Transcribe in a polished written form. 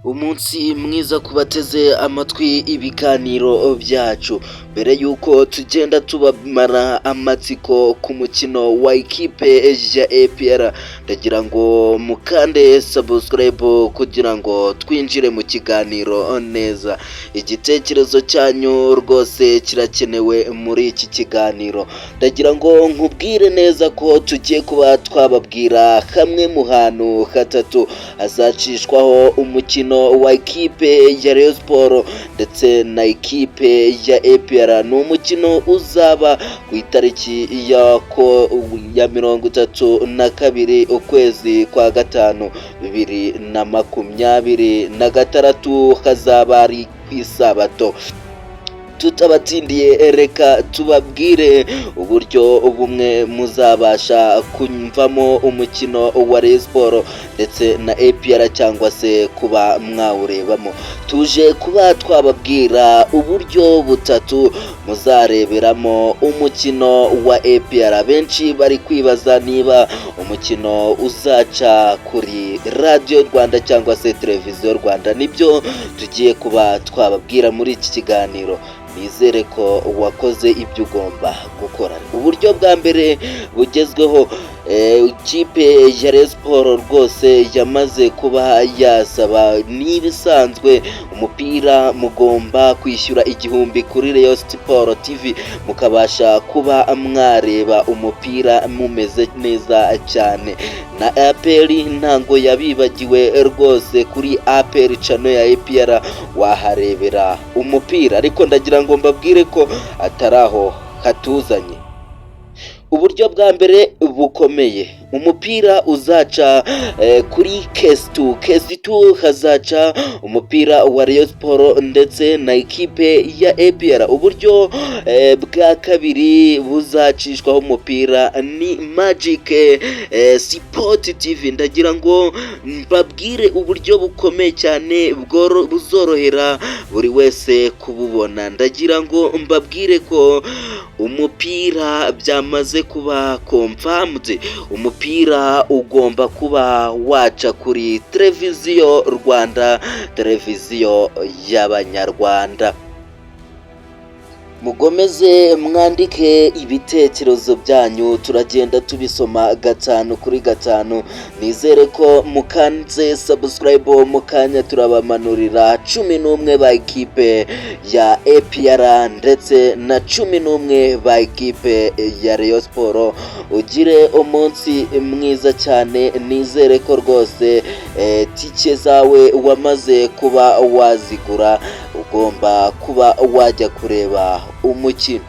Umunsi mwiza kubateze amatwi ibiganiro byacu, mbere yuko tugenda tubamara amatsiko ku mukino wa ikipe ya APR, ndagira ngo mukande subscribe kugira ngo twinjire mu kiganiro neza. Igitekerezo cyanyu rwose kirakenewe muri iki kiganiro. Ndagira ngo nkubwire neza ko tugiye kuba twababwira kamwe mu hantu hatatu hazacishwaho umukino wa ikipe ya Rayon Sports ndetse na ikipe ya APR. Ni umukino uzaba ku itariki ya 32 ukwezi kwa gatanu 2026, hazaba ari ku isabato. Tutabatindiye reka tubabwire uburyo bumwe muzabasha kumvamo umukino wa Rayon Sports ndetse na APR cyangwa se kuba mwawurebamo. Tuje kuba twababwira uburyo butatu muzareberamo umukino wa APR. Benshi bari kwibaza niba umukino uzaca kuri Radio Rwanda cyangwa se Televiziyo Rwanda. Nibyo tugiye kuba twababwira muri iki kiganiro. Nizere ko wakoze ibyo ugomba gukora. Uburyo bwa mbere bugezweho, ikipe ya Rayon Sports rwose yamaze kuba yasaba, n'ibisanzwe umupira mugomba kwishyura 1000 kuri Rayon Sports TV mukabasha kuba mwareba umupira mumeze neza cyane. Na APR ntango yabibagiwe rwose, kuri APR channel ya APR waharebera umupira, ariko ndagira ngo mbabwire ko ataraho hatuzanye. Uburyo bwa mbere bukomeye, umupira uzaca kuri KS2 hazaca umupira wa Rayon Sports ndetse na ikipe ya APR. Uburyo bwa kabiri buzacishwaho umupira ni Magic Sport TV. Ndagira ngo mbabwire uburyo bukomeye cyane buzorohera buri wese kububona. Ndagira ngo mbabwire ko umupira byamaze kuba confirmed. Umupira ugomba kuba waca kuri Televiziyo Rwanda, televiziyo y'Abanyarwanda. Mugomeze mwandike ibitekerezo byanyu, turagenda tubisoma gatanu kuri gatanu. Nizere ko mukanze subscribe, mukanya turabamanurira 11 ba ikipe ya APR ndetse na 11 ba ikipe ya Rayon Sports. Ugire umunsi mwiza cyane. Nizere ko rwose tike zawe wamaze kuba wazigura, ugomba kuba wajya kureba umukino.